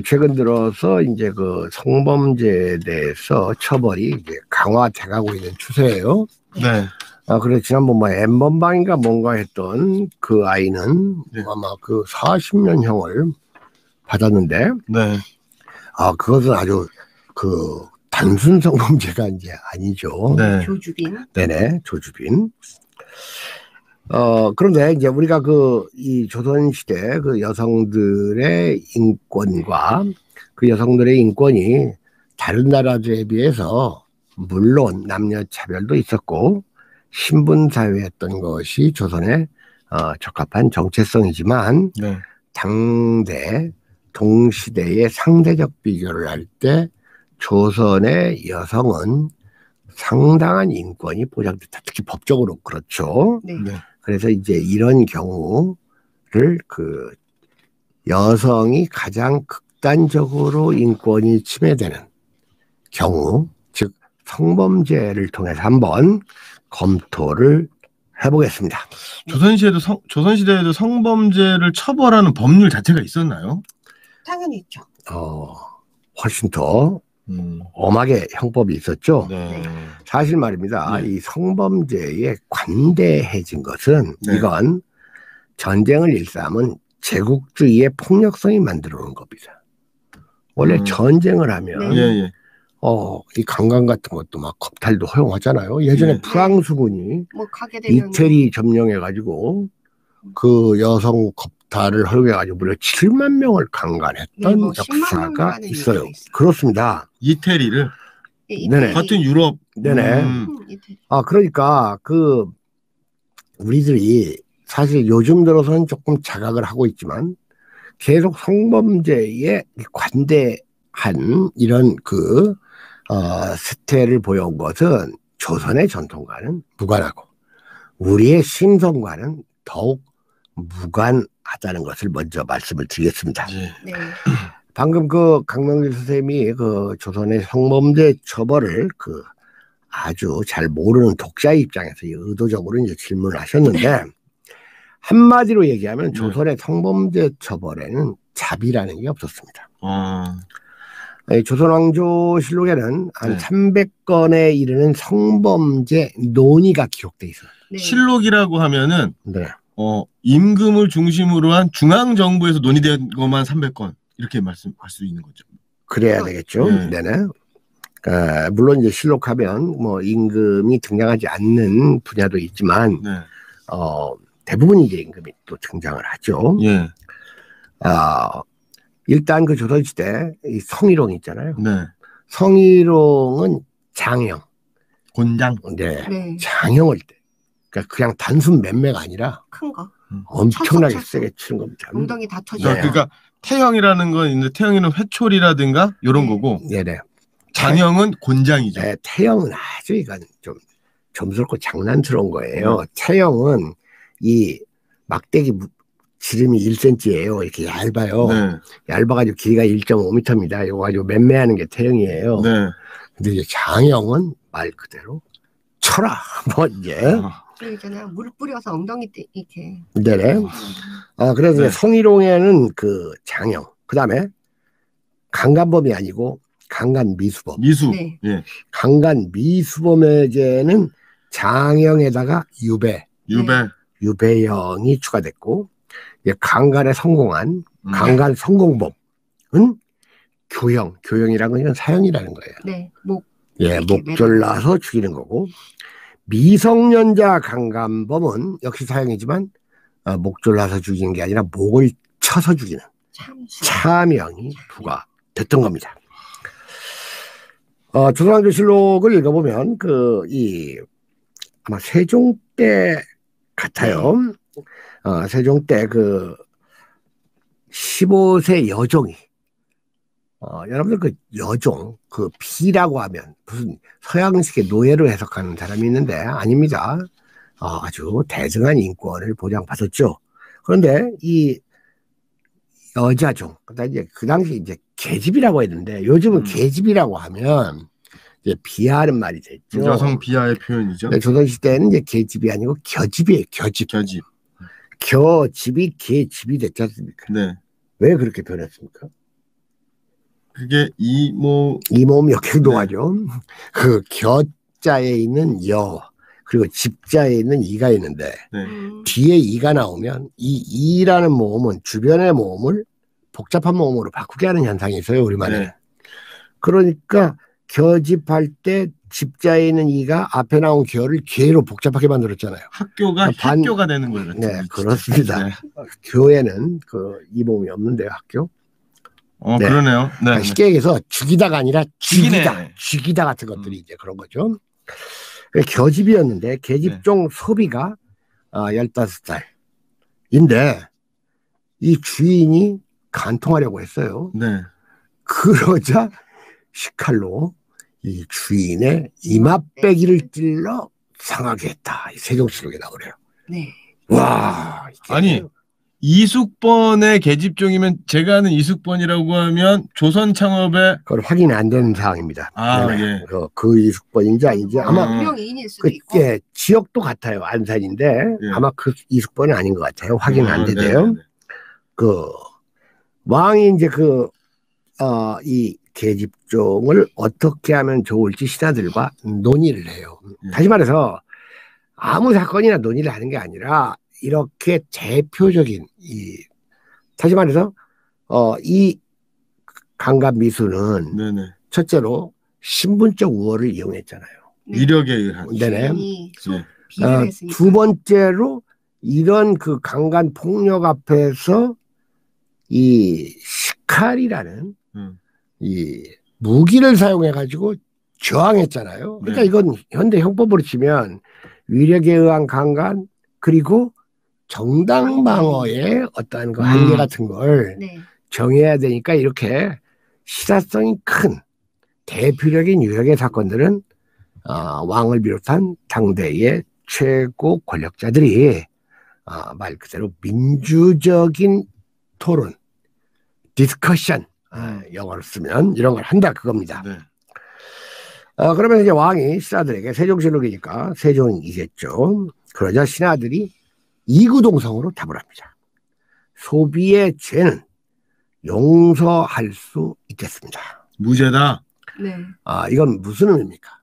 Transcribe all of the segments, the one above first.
최근 들어서 이제 그 성범죄에 대해서 처벌이 이제 강화돼가고 있는 추세예요. 네. 그래서 지난번 뭐 N번방인가 뭔가 했던 그 아이는 네. 아마 그 40년형을 받았는데, 네. 그것은 아주 그 단순 성범죄가 이제 아니죠. 네. 조주빈. 네네, 조주빈. 그런데 이제 우리가 이 조선시대 그 여성들의 인권과 그 여성들의 인권이 다른 나라들에 비해서 물론 남녀 차별도 있었고 신분사회였던 것이 조선의 적합한 정체성이지만 네. 당대 동시대의 상대적 비교를 할 때 조선의 여성은 상당한 인권이 보장됐다. 특히 법적으로 그렇죠. 네. 네. 그래서 이제 이런 경우를 그 여성이 가장 극단적으로 인권이 침해되는 경우, 즉 성범죄를 통해서 한번 검토를 해보겠습니다. 조선시대에도 성범죄를 처벌하는 법률 자체가 있었나요? 당연히 있죠. 훨씬 더 엄하게 형법이 있었죠. 네. 사실 말입니다. 네. 이 성범죄에 관대해진 것은 네. 이건 전쟁을 일삼은 제국주의의 폭력성이 만들어 놓은 겁니다. 원래 전쟁을 하면 네. 예. 이 강간 같은 것도 막 겁탈도 허용하잖아요. 예전에 네. 프랑스군이 뭐 가게 되면 이태리 점령해가지고 그 여성 겁탈을 허용해가지고 무려 7만 명을 강간했던 네, 뭐 10만 역사가 명이라는 있어요. 얘기가 있어요. 그렇습니다. 이태리를 네, 네네. 같은 유럽. 네네. 이태리. 그러니까 우리들이 사실 요즘 들어서는 조금 자각을 하고 있지만 계속 성범죄에 관대한 이런 세태를 보여온 것은 조선의 전통과는 무관하고 우리의 심성과는 더욱 무관하다는 것을 먼저 말씀을 드리겠습니다. 네. 방금 강명길 선생님이 조선의 성범죄 처벌을 아주 잘 모르는 독자의 입장에서 의도적으로 이제 질문을 하셨는데 한마디로 얘기하면 조선의 성범죄 처벌에는 자비라는 게 없었습니다. 조선왕조실록에는 한 300건에 이르는 성범죄 논의가 기록돼 있어요. 네. 실록이라고 하면은 네. 임금을 중심으로 한 중앙정부에서 논의된 것만 300건 이렇게 말씀할 수 있는 거죠. 그래야 되겠죠. 네네. 물론 이제 실록하면 뭐 임금이 등장하지 않는 분야도 있지만 대부분 이제 임금이 또 등장을 하죠. 예. 일단 그 조선시대 이 성희롱 있잖아요. 네. 성희롱은 장형. 곤장. 네. 장형을 때. 그러니까 그냥 단순 맴매가 아니라 큰 거. 엄청나게 세게 치는 겁니다. 엉덩이 다 터져. 그러니까 태형이라는 건 있는데 태형이는 회초리라든가 이런 거고. 네네. 장형은 곤장이죠. 네, 태형은 아주 이건 좀 점스럽고 장난스러운 거예요. 태형은 이 막대기 지름이 1cm예요. 이렇게 얇아요. 네. 얇아가지고 길이가 1.5m입니다. 이거 가지고 맴매하는 게 태형이에요. 네. 근데 이제 장형은 말 그대로 쳐라. 뭐 이제. 그러잖아요. 물 뿌려서 엉덩이 때 이렇게. 네네. 그래서 성희롱에는 그 장형. 그 다음에 강간범이 아니고 강간 미수범. 네. 예. 강간 미수범에게는 장형에다가 유배형이 추가됐고, 강간에 성공한 강간 성공범은 교형이라는 건 사형이라는 거예요. 네. 목 졸라서 죽이는 거고, 미성년자 강간범은 역시 사형이지만 목 졸라서 죽이는 게 아니라 목을 쳐서 죽이는 참형이 부과됐던 겁니다. 조선왕조실록을 읽어보면 아마 세종 때 같아요. 세종 때 15세 여종이 여러분들 여종 비라고 하면 무슨 서양식의 노예로 해석하는 사람이 있는데 아닙니다. 아주 대등한 인권을 보장받았죠. 그런데 이 여자종, 그 당시 이제 계집이라고 했는데 요즘은 계집이라고 하면 이제 비하하는 말이 됐죠. 여성 비하의 표현이죠. 조선시대에는 이제 계집이 아니고 겨집이에요. 겨집. 겨집이 계집이 됐지 않습니까? 네. 왜 그렇게 변했습니까? 그게 이모 역행동하죠. 그 겨자에 있는 여 그리고 집자에 있는 이가 있는데 네. 뒤에 이가 나오면 이 이라는 모음은 주변의 모음을 복잡한 모음으로 바꾸게 하는 현상이 있어요. 우리말에. 네. 그러니까 겨집할 때 집자에 있는 이가 앞에 나온 겨를 개로 복잡하게 만들었잖아요. 학교가 학교가 되는 거예요. 네, 그렇습니다. 네. 교회는 그 이 모음이 없는데요, 학교. 네. 그러네요. 네. 쉽게 얘기해서 죽이다가 아니라 죽이네. 죽이다 같은 것들이 이제 그런 거죠. 겨집이었는데 계집종 소비가 15살인데 이 주인이 간통하려고 했어요. 네. 그러자 식칼로 이 주인의 이맛빼기를 찔러 상하게 했다. 세종시록에 나오래요. 네. 와. 아니 이숙번의 계집종이면 제가 아는 이숙번이라고 하면 조선 창업에 그걸 확인이 안 되는 사항입니다. 예. 그 이숙번인지 아닌지 아마 유명인일 수도 있고. 그게 지역도 같아요. 안산인데 예. 아마 그 이숙번은 아닌 것 같아요. 확인 안 되대요. 네네네. 그 왕이 이제 이 계집종을 어떻게 하면 좋을지 신하들과 논의를 해요. 다시 말해서 아무 사건이나 논의를 하는 게 아니라 이렇게 대표적인 다시 말해서 이 강간미수는 네네. 첫째로 신분적 우월을 이용했잖아요. 네. 위력에 의한. 네네. 비를 했으니까. 두 번째로 이런 그 강간 폭력 앞에서 이 식칼이라는 이 무기를 사용해 가지고 저항했잖아요. 그러니까 네. 이건 현대 형법으로 치면 위력에 의한 강간 그리고 정당 방어의 어떠한 그 한계 같은 걸 네. 정해야 되니까 이렇게 시사성이 큰 대표적인 유형의 사건들은 왕을 비롯한 당대의 최고 권력자들이 말 그대로 민주적인 토론, 디스커션, 영어로 쓰면 이런 걸 한다 그겁니다. 네. 그러면 이제 왕이 신하들에게 세종실록이니까 세종이겠죠. 그러자 신하들이 이구동성으로 답을 합니다. 소비의 죄는 용서할 수 있겠습니다. 무죄다. 네. 이건 무슨 의미입니까?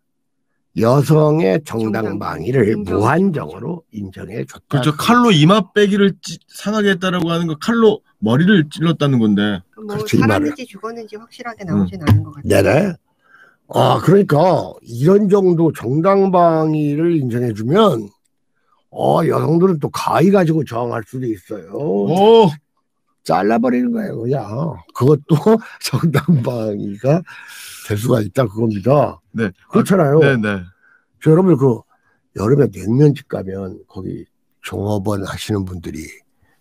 여성의 정당방위를 무한정으로 인정해 줬다. 그렇죠. 칼로 이마 빼기를 상하게 했다라고 하는 거 칼로 머리를 찔렀다는 건데. 뭐 그렇죠, 살았는지 죽었는지 확실하게 나오진 않은 것 같아요. 네네. 그러니까 이런 정도 정당방위를 인정해주면 여성들은 또 가위 가지고 저항할 수도 있어요. 오. 잘라버리는 거예요, 그냥. 그것도 정당방위가 될 수가 있다 그겁니다. 네. 그렇잖아요. 네네. 저 여러분 여름에 냉면집 가면 거기 종업원 하시는 분들이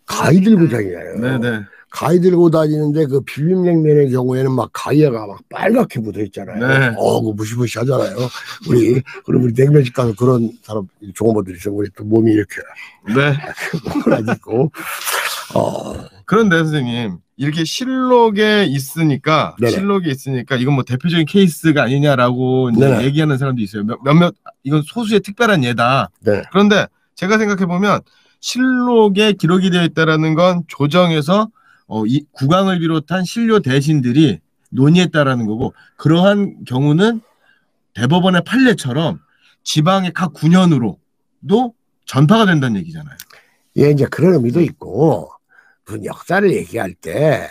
가위 들고 다니잖아요. 네네. 가위 들고 다니는데 그 비빔냉면의 경우에는 막 가위가 막 빨갛게 묻어 있잖아요. 네. 그거 무시무시하잖아요. 그럼 우리 냉면집 가서 그런 사람 종업원들이 있으면 우리 또 몸이 이렇게 네. 골아지고. 그런데 선생님 이렇게 실록에 있으니까 네네. 실록에 있으니까 이건 뭐 대표적인 케이스가 아니냐라고 이제 네네. 얘기하는 사람도 있어요. 몇몇 이건 소수의 특별한 예다. 네. 그런데 제가 생각해 보면 실록에 기록이 되어 있다라는 건 조정에서 이 국왕을 비롯한 신료 대신들이 논의했다라는 거고 그러한 경우는 대법원의 판례처럼 지방의 각 군현으로도 전파가 된다는 얘기잖아요. 예, 이제 그런 의미도 있고 무슨 역사를 얘기할 때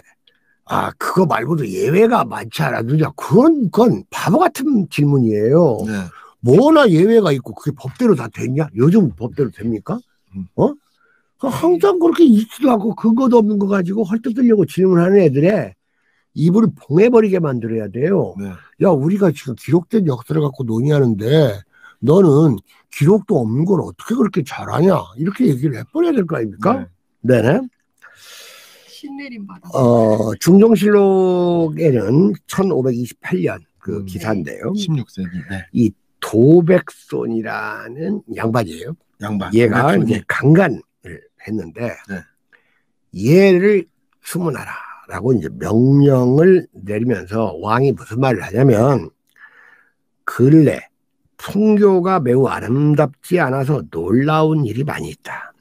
그거 말고도 예외가 많지 않아 누냐 그건 바보 같은 질문이에요. 네. 뭐나 예외가 있고 그게 법대로 다 됐냐? 요즘 법대로 됩니까? 항상 그렇게 있지도 않고 근거도 없는 거 가지고 헐뜯으려고 질문하는 애들의 입을 봉해버리게 만들어야 돼요. 네. 야, 우리가 지금 기록된 역사를 갖고 논의하는데 너는 기록도 없는 걸 어떻게 그렇게 잘하냐? 이렇게 얘기를 해버려야 될 거 아닙니까? 네. 네네. 신내림 받아. 중종실록에는 1528년 그 기사인데요. 16세기. 네. 이 도백손이라는 양반이에요. 양반. 얘가 도백손이. 이제 강간을 했는데 네. 얘를 수문하라라고 이제 명령을 내리면서 왕이 무슨 말을 하냐면 근래 풍교가 매우 아름답지 않아서 놀라운 일이 많이 있다.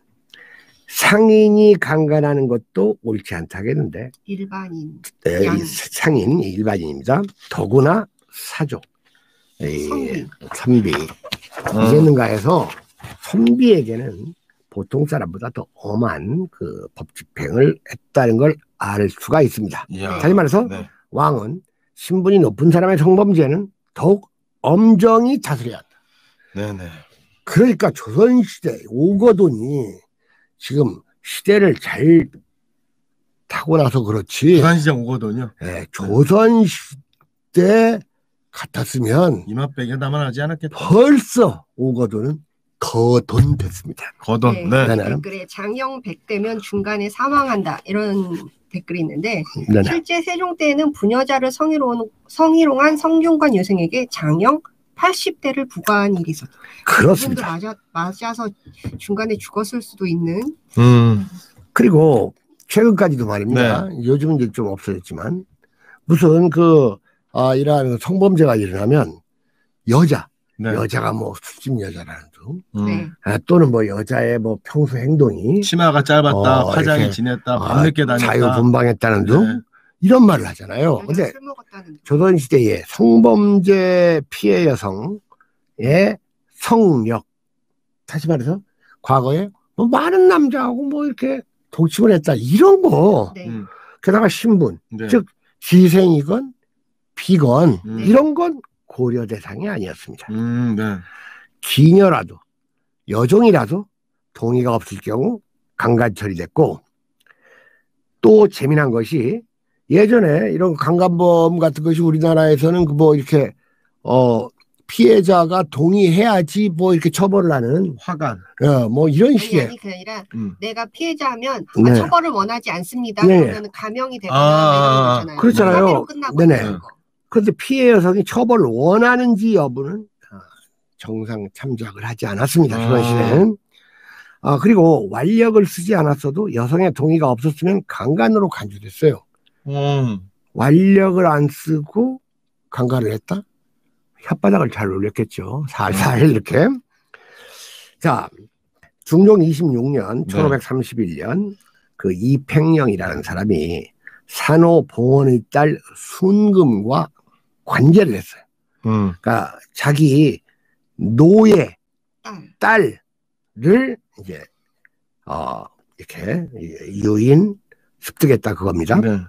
상인이 강간하는 것도 옳지 않다겠는데 일반인, 네, 양. 상인 일반인입니다. 더구나 사족, 선비 이랬는가 해서 선비에게는 보통 사람보다 더 엄한 그 법 집행을 했다는 걸 알 수가 있습니다. 이야, 다시 말해서 네. 왕은 신분이 높은 사람의 성범죄는 더욱 엄정히 다스려야 한다. 네네. 그러니까 조선시대 오거돈이 지금 시대를 잘 타고 나서 그렇지. 부산시장 오거든요. 네, 조선시대 같았으면 이맛배기가 남아나지 않았겠다. 벌써 오거돈은 거돈 됐습니다. 거돈. 네. 네. 댓글에 장형 100대면 중간에 사망한다 이런 댓글이 있는데 네네. 실제 세종 때에는 부녀자를 성희롱한 성균관 여성에게 장형 80대를 부과한 일이 있었다. 그렇습니다. 맞아서 중간에 죽었을 수도 있는. 그리고 최근까지도 말입니다. 네. 요즘은 이제 좀 없어졌지만 무슨 이러한 성범죄가 일어나면 네. 여자가 뭐 수집 여자라는 둥, 네. 또는 뭐 여자의 뭐 평소 행동이 치마가 짧았다, 화장이 이렇게, 진했다, 밤늦게 다녔다, 자유분방했다는 둥 네. 이런 말을 하잖아요. 근데 술 먹었다는 조선시대에 성범죄 피해 여성의 성력, 다시 말해서 과거에 뭐 많은 남자하고 뭐 이렇게 동침을 했다 이런 거, 네. 게다가 신분, 네. 즉 기생이건 비건 네. 이런 건 고려 대상이 아니었습니다. 네. 기녀라도 여종이라도 동의가 없을 경우 강간 처리됐고, 또 재미난 것이 예전에 이런 강간범 같은 것이 우리나라에서는 뭐 이렇게 피해자가 동의해야지 뭐 이렇게 처벌을 하는 화관. 뭐 이런 식의. 아니 그게 아니라 내가 피해자하면 네. 처벌을 원하지 않습니다. 네. 그러면 감형이 되거나 이런 거잖아요. 그렇잖아요. 합의로 끝나고 네네. 있는 거. 그런데 피해 여성이 처벌을 원하는지 여부는 정상 참작을 하지 않았습니다. 조선시대는. 그리고 완력을 쓰지 않았어도 여성의 동의가 없었으면 강간으로 간주됐어요. 완력을 안 쓰고 강간을 했다? 혓바닥을 잘 올렸겠죠. 살살 이렇게. 자, 중종 26년 1531년 그 이팽령이라는 사람이 산호봉원의 딸 순금과 관계를 했어요. 그러니까 자기 노예 딸을 이제 이렇게 유인 습득했다 그겁니다. 네.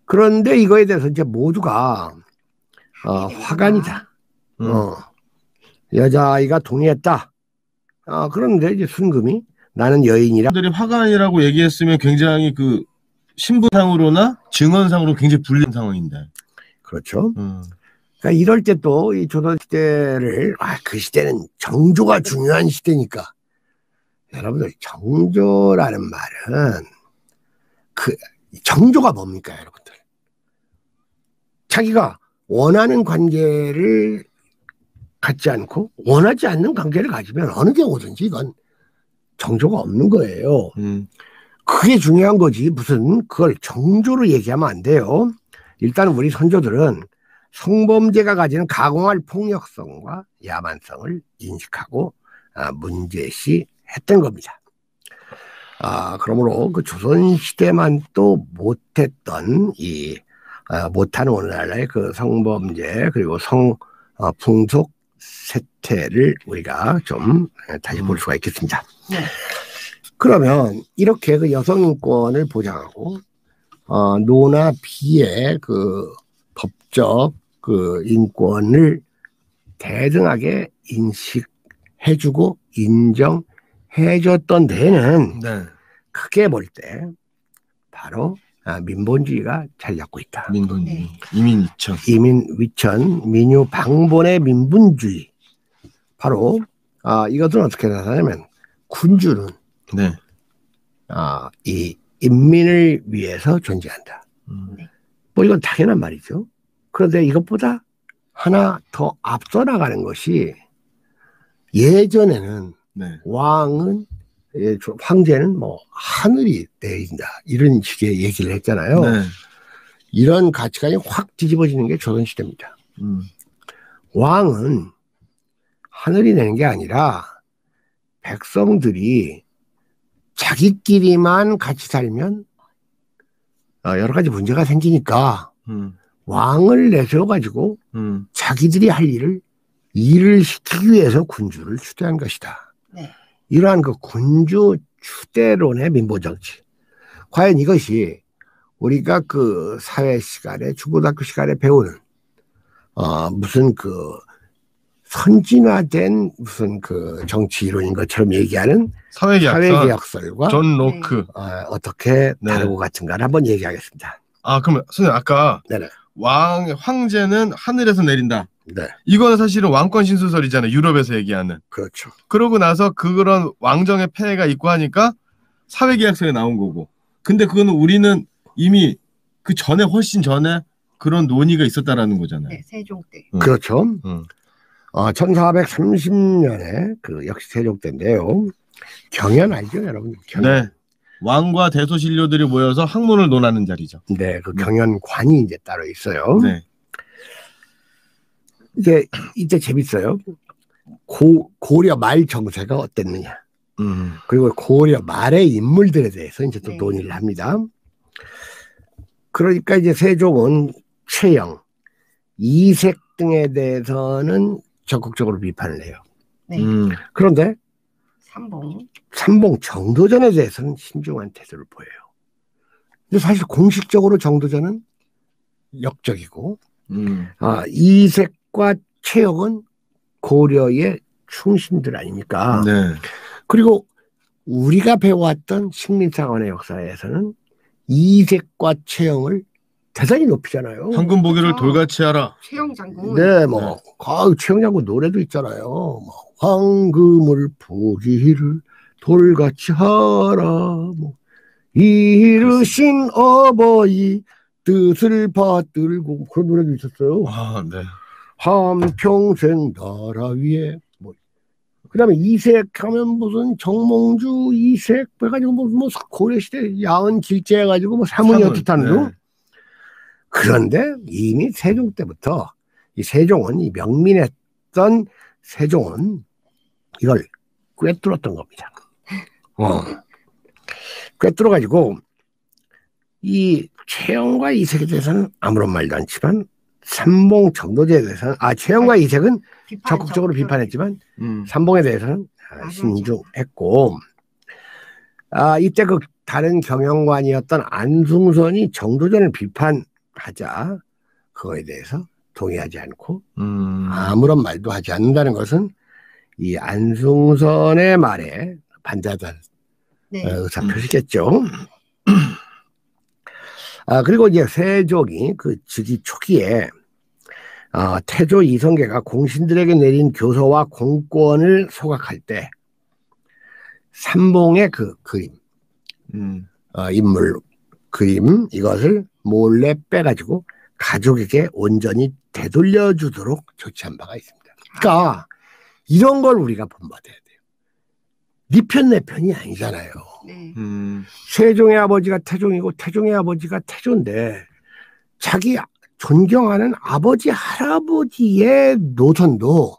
그런데 이거에 대해서 이제 모두가 화관이다. 여자아이가 동의했다. 그런데 이제 순금이 나는 여인이라. 사람들이 화관이라고 얘기했으면 굉장히 그 신분상으로나 증언상으로 굉장히 불리한 상황인데. 그렇죠. 그러니까 이럴 때 또 이 조선시대를 그 시대는 정조가 중요한 시대니까 여러분들 정조라는 말은 그 정조가 뭡니까 여러분들? 자기가 원하는 관계를 갖지 않고 원하지 않는 관계를 가지면 어느 경우든지 이건 정조가 없는 거예요. 그게 중요한 거지 무슨 그걸 정조로 얘기하면 안 돼요. 일단 우리 선조들은 성범죄가 가지는 가공할 폭력성과 야만성을 인식하고 문제시했던 겁니다. 그러므로 그 조선시대만 또 못했던 못하는 오늘날의 그 성범죄 그리고 풍속 세태를 우리가 좀 다시 볼 수가 있겠습니다. 네. 그러면 이렇게 그 여성인권을 보장하고 노나 비의 그 법적 그 인권을 대등하게 인식해주고 인정해줬던 데는 크게 볼 때 바로 민본주의가 자리 잡고 있다. 민본주의, 이민위천, 이민위천, 민유 방본의 민본주의. 바로 이것은 어떻게 나타나냐면 군주는 이 인민을 위해서 존재한다. 뭐 이건 당연한 말이죠. 그런데 이것보다 하나 더 앞서 나가는 것이 예전에는 황제는 뭐 하늘이 내린다 이런 식의 얘기를 했잖아요. 이런 가치관이 확 뒤집어지는 게 조선시대입니다. 왕은 하늘이 내는 게 아니라 백성들이 자기끼리만 같이 살면 여러 가지 문제가 생기니까 왕을 내세워 가지고 자기들이 할 일을 시키기 위해서 군주를 추대한 것이다. 네. 이러한 그 군주 추대론의 민보정치. 과연 이것이 우리가 그 사회 시간에 중고등학교 시간에 배우는 무슨 그 선진화된 무슨 그 정치 이론인 것처럼 얘기하는 사회계약설과 존 로크 어떻게 다르고 같은가를 한번 얘기하겠습니다. 그러면 선생님 아까 네네. 황제는 하늘에서 내린다. 네. 이거는 사실은 왕권 신수설이잖아요. 유럽에서 얘기하는. 그렇죠. 그러고 나서 그런 왕정의 폐해가 있고 하니까 사회계약서에 나온 거고. 근데 그거는 우리는 이미 그 전에 훨씬 전에 그런 논의가 있었다라는 거잖아요. 네, 세종 때. 그렇죠. 1430년에 그 역시 세종 때인데요. 경연 알죠, 여러분? 경연. 네. 왕과 대소신료들이 모여서 학문을 논하는 자리죠. 네, 그 경연관이 이제 따로 있어요. 네. 이제 재밌어요. 고려 말 정세가 어땠느냐. 그리고 고려 말의 인물들에 대해서 이제 또 논의를 합니다. 그러니까 이제 세종은 최영, 이색 등에 대해서는 적극적으로 비판을 해요. 네. 그런데 삼봉 정도전에 대해서는 신중한 태도를 보여요. 근데 사실 공식적으로 정도전은 역적이고, 이색과 최영은 고려의 충신들 아닙니까? 네. 그리고 우리가 배워왔던 식민사관의 역사에서는 이색과 최영을 대단히 높이잖아요. 황금 보기를 돌같이 하라. 최영 장군. 네, 최영 장군 노래도 있잖아요. 황금을 보기를 돌같이 하라. 이르신 어버이 뜻을 받들고 그런 노래도 있었어요. 네. 한평생 나라 위에 그다음에 이색하면 무슨 정몽주 이색 해가지고 뭐 고려시대 야언 길제 해가지고 사문이 어떻다는 둥. 네. 그런데 이미 세종 때부터 이 세종은 이 명민했던 세종은 이걸 꿰뚫었던 겁니다. 꿰뚫어가지고 이 최영과 이색에 대해서는 아무런 말도 않지만 삼봉 정도제에 대해서는 최영과 이색은 적극적으로 비판했지만 삼봉에 대해서는 신중했고 이때 그 다른 경영관이었던 안숭선이 정도전을 비판하자 그거에 대해서 동의하지 않고 아무런 말도 하지 않는다는 것은 이 안숭선의 말에 반대하다는 의사표시겠죠. 그리고 이제 세종이 그 즉위 초기에 태조 이성계가 공신들에게 내린 교서와 공권을 소각할 때 삼봉의 그 그림, 인물 그림 이것을 몰래 빼가지고 가족에게 온전히 되돌려주도록 조치한 바가 있습니다. 그러니까 이런 걸 우리가 본받아야 돼요. 네 편 내 편이 아니잖아요. 네. 세종의 아버지가 태종이고 태종의 아버지가 태조인데 자기 존경하는 아버지 할아버지의 노선도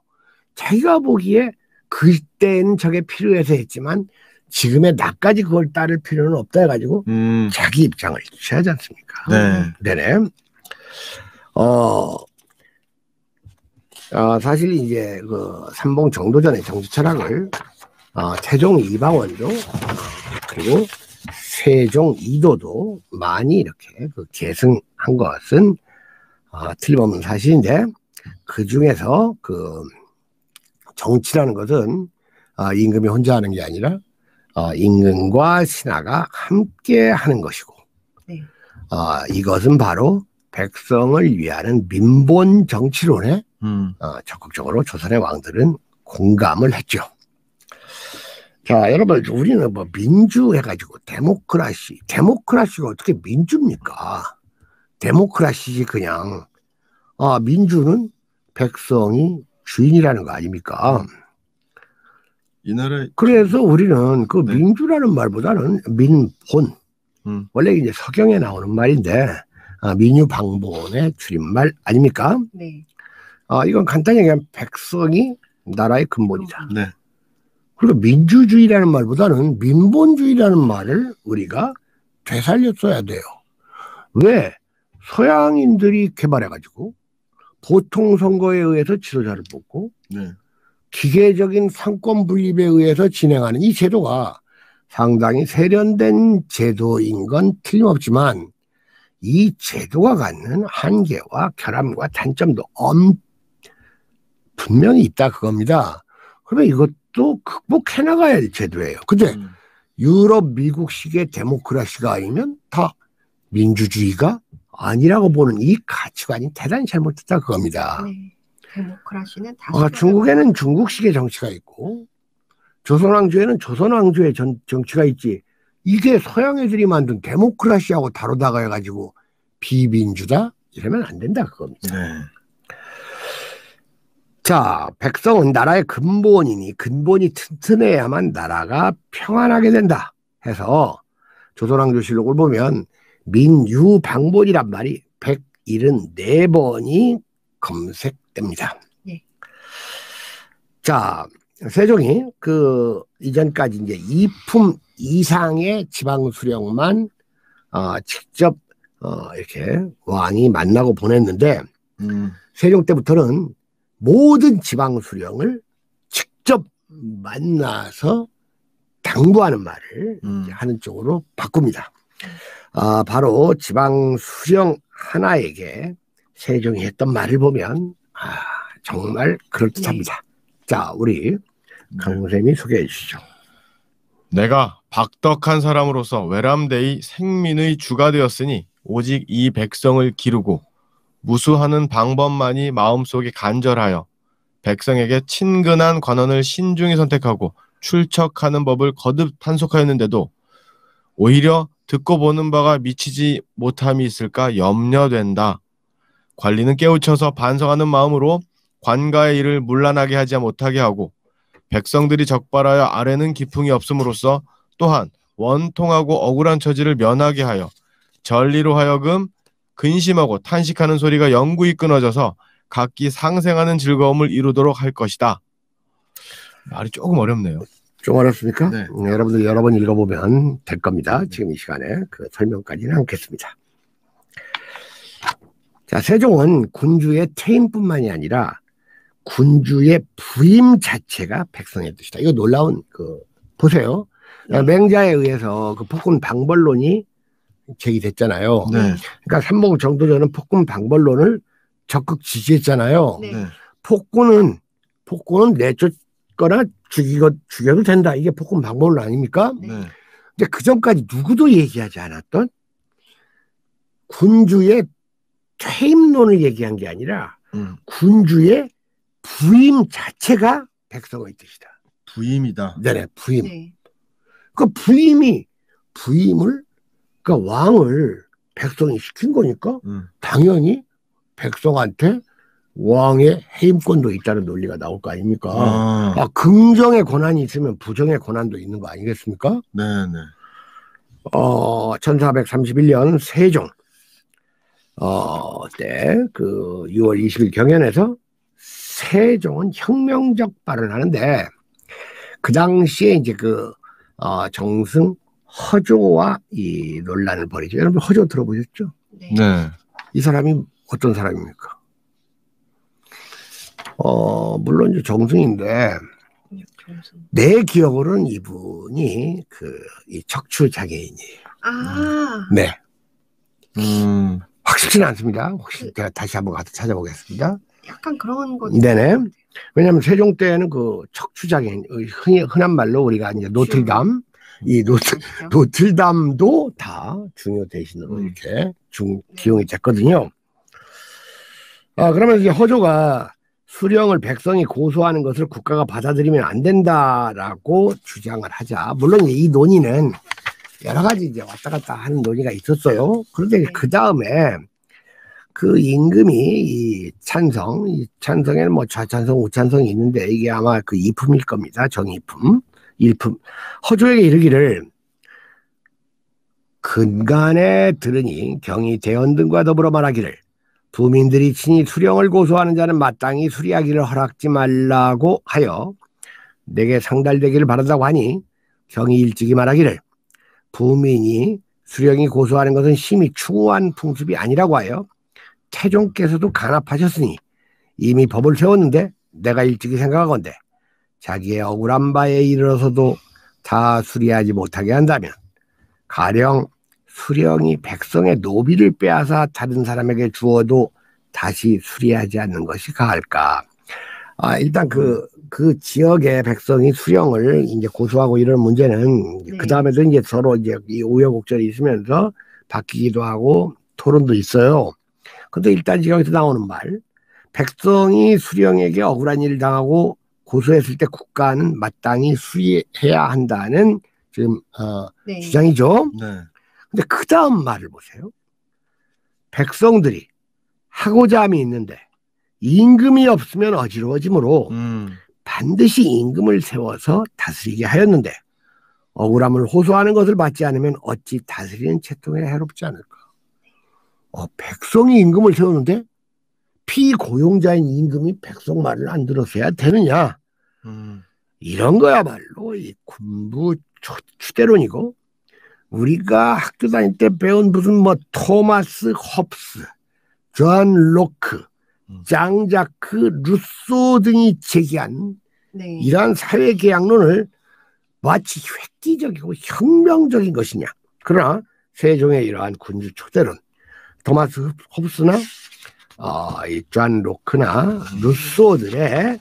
자기가 보기에 그때는 저게 필요해서 했지만 지금의 나까지 그걸 따를 필요는 없다 해가지고 자기 입장을 취하지 않습니까? 네. 네네. 사실 이제 그 삼봉 정도전의 정치 철학을 태종 이방원도 그리고 세종 이도도 많이 이렇게 그 계승한 것은 틀림없는 사실인데 그 중에서 그 정치라는 것은 임금이 혼자 하는 게 아니라 임금과 신하가 함께 하는 것이고 이것은 바로 백성을 위하는 민본 정치론에 적극적으로 조선의 왕들은 공감을 했죠. 자, 여러분, 우리는 민주 해가지고 데모크라시가 어떻게 민주입니까? 데모크라시지 그냥 민주는 백성이 주인이라는 거 아닙니까? 이 나라 그래서 우리는 그 민주라는 말보다는 민본 원래 이제 서경에 나오는 말인데 민유방본의 줄임말 아닙니까? 네. 이건 간단히 얘기하면 백성이 나라의 근본이다. 네. 그리고 민주주의라는 말보다는 민본주의라는 말을 우리가 되살렸어야 돼요. 왜? 서양인들이 개발해가지고 보통 선거에 의해서 지도자를 뽑고 네. 기계적인 상권 분립에 의해서 진행하는 이 제도가 상당히 세련된 제도인 건 틀림없지만 이 제도가 갖는 한계와 결함과 단점도 분명히 있다 그겁니다. 그러면 이것도 극복해 나가야 할 제도예요. 근데 유럽, 미국식의 데모크라시가 아니면 다 민주주의가 아니라고 보는 이 가치관이 대단히 잘못됐다 그겁니다. 네. 데모크라시는 다시 중국에는 중국식의 정치가 있고 조선왕조에는 조선왕조의 정치가 있지. 이게 서양 애들이 만든 데모크라시하고 다르다가 해가지고 비민주다? 이러면 안 된다 그겁니다. 네. 자, 백성은 나라의 근본이니 근본이 튼튼해야만 나라가 평안하게 된다 해서 조선왕조실록을 보면 민유방본이란 말이 174번이 검색됩니다. 네. 자, 세종이 그 이전까지 이제 2품 이상의 지방 수령만 직접 이렇게 왕이 만나고 보냈는데 세종 때부터는 모든 지방 수령을 직접 만나서 당부하는 말을 하는 쪽으로 바꿉니다. 바로 지방 수령 하나에게 세종이 했던 말을 보면 정말 그럴듯합니다. 네. 자, 우리 강선생님이 소개해 주시죠. 내가 박덕한 사람으로서 외람되이 생민의 주가 되었으니 오직 이 백성을 기르고 무수하는 방법만이 마음속에 간절하여 백성에게 친근한 관원을 신중히 선택하고 출척하는 법을 거듭 탄속하였는데도 오히려 듣고 보는 바가 미치지 못함이 있을까 염려된다. 관리는 깨우쳐서 반성하는 마음으로 관가의 일을 문란하게 하지 못하게 하고 백성들이 적발하여 아래는 기풍이 없음으로써 또한 원통하고 억울한 처지를 면하게 하여 전리로 하여금 근심하고 탄식하는 소리가 영구히 끊어져서 각기 상생하는 즐거움을 이루도록 할 것이다. 말이 조금 어렵네요. 좀 어렵습니까? 네. 여러분들 여러 번 읽어보면 될 겁니다. 지금 이 시간에 그 설명까지는 않겠습니다. 자, 세종은 군주의 퇴임뿐만이 아니라 군주의 부임 자체가 백성의 뜻이다. 이거 놀라운 보세요. 맹자에 의해서 그 폭군 방벌론이 제기됐잖아요. 네. 그러니까 삼복 정도전은 폭군 방벌론을 적극 지지했잖아요. 네. 폭군은 내쫓거나 죽여도 된다. 이게 폭군 방법론 아닙니까? 네. 근데 그 전까지 누구도 얘기하지 않았던 군주의 퇴임론을 얘기한 게 아니라 군주의 부임 자체가 백성의 뜻이다. 부임이다. 네네, 부임. 네. 그 부임을, 그러니까 왕을 백성이 시킨 거니까 당연히 백성한테 왕의 해임권도 있다는 논리가 나올 거 아닙니까? 긍정의 권한이 있으면 부정의 권한도 있는 거 아니겠습니까? 네네. 1431년 세종 때 그 6월 20일 경연에서 세종은 혁명적 발언을 하는데 그 당시에 이제 정승 허조와 이 논란을 벌이죠. 여러분 허조 들어보셨죠? 네. 이 사람이 어떤 사람입니까? 물론 이제 정승인데 내 기억으로는 이분이 이 척추 장애인이에요. 네. 확실치는 않습니다. 혹시 제가 다시 한번 가서 찾아보겠습니다. 약간 그런 거. 네네. 왜냐하면 세종 때는 그 척추 장애인, 흔한 말로 우리가 이제 노틀담, 이 노틀담도 다 중요 대신으로 이렇게 기용이 됐거든요. 그러면 이제 허조가 수령을 백성이 고소하는 것을 국가가 받아들이면 안 된다라고 주장을 하자. 물론 이 논의는 여러 가지 이제 왔다 갔다 하는 논의가 있었어요. 그런데 그 다음에 그 임금이 이 찬성에는 뭐 좌찬성, 우찬성이 있는데 이게 아마 그 이품일 겁니다. 정이품, 일품. 허조에게 이르기를 근간에 들으니 경이 대언 등과 더불어 말하기를 부민들이 친히 수령을 고소하는 자는 마땅히 수리하기를 허락지 말라고 하여 내게 상달되기를 바란다고 하니 경이 일찍이 말하기를 부민이 수령이 고소하는 것은 심히 추구한 풍습이 아니라고 하여 태종께서도 간합하셨으니 이미 법을 세웠는데 내가 일찍이 생각하건대 자기의 억울한 바에 이르러서도 다 수리하지 못하게 한다면 가령 수령이 백성의 노비를 빼앗아 다른 사람에게 주어도 다시 수리하지 않는 것이 가할까. 일단 그 지역의 백성이 수령을 이제 고소하고 이런 문제는 그 다음에도 이제 서로 이제 이 우여곡절이 있으면서 바뀌기도 하고 토론도 있어요. 근데 일단 여기서 나오는 말, 백성이 수령에게 억울한 일을 당하고 고소했을 때 국가는 마땅히 수리해야 한다는 지금 주장이죠. 네. 근데 그 다음 말을 보세요. 백성들이 하고자 함이 있는데 임금이 없으면 어지러워지므로 반드시 임금을 세워서 다스리게 하였는데 억울함을 호소하는 것을 받지 않으면 어찌 다스리는 채통에 해롭지 않을까. 백성이 임금을 세우는데 피고용자인 임금이 백성 말을 안 들어서야 되느냐. 이런 거야말로 이 군부 추대론이고 우리가 학교 다닐 때 배운 무슨 뭐 토마스 홉스, 존 로크, 장 자크 루소 등이 제기한 이러한 사회계약론을 마치 획기적이고 혁명적인 것이냐. 그러나 세종의 이러한 군주 초대론, 토마스 홉스나 이 존 로크나 루소들의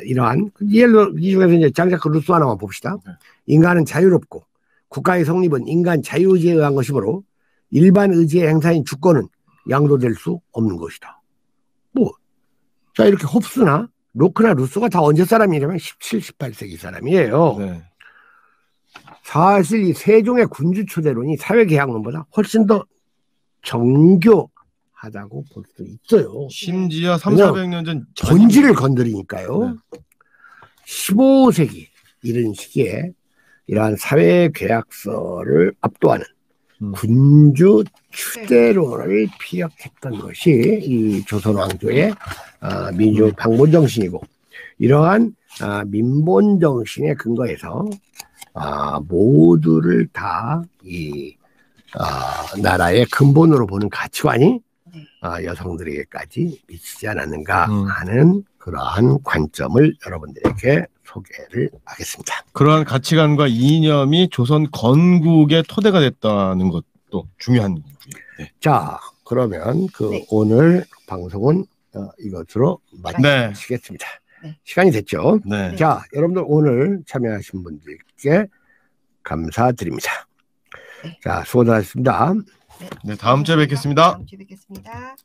이러한 이 중에서 이제 장 자크 루소 하나만 봅시다. 인간은 자유롭고 국가의 성립은 인간 자유의지에 의한 것이므로 일반 의지의 행사인 주권은 양도될 수 없는 것이다. 자, 이렇게 홉스나 로크나 루소가 다 언제 사람이냐면 17, 18세기 사람이에요. 네. 사실 이 세종의 군주초대론이 사회계약론보다 훨씬 더 정교하다고 볼 수 있어요. 심지어 300~400년 전 본질을 건드리니까요. 네. 15세기 이런 시기에 이러한 사회계약서를 압도하는 군주 추대론을 피력했던 것이 이 조선 왕조의 민주 방본 정신이고 이러한 민본 정신의 근거에서 모두를 다 이 나라의 근본으로 보는 가치관이 여성들에게까지 미치지 않았는가 하는 그러한 관점을 여러분들에게 소개를 하겠습니다. 그러한 가치관과 이념이 조선 건국의 토대가 됐다는 것도 중요한 얘기예요. 네. 자, 그러면 오늘 방송은 이것으로 마치겠습니다. 네. 시간이 됐죠? 네. 자, 여러분들 오늘 참여하신 분들께 감사드립니다. 네. 자, 수고하셨습니다. 네, 다음 주에 뵙겠습니다. 다음 주에 뵙겠습니다.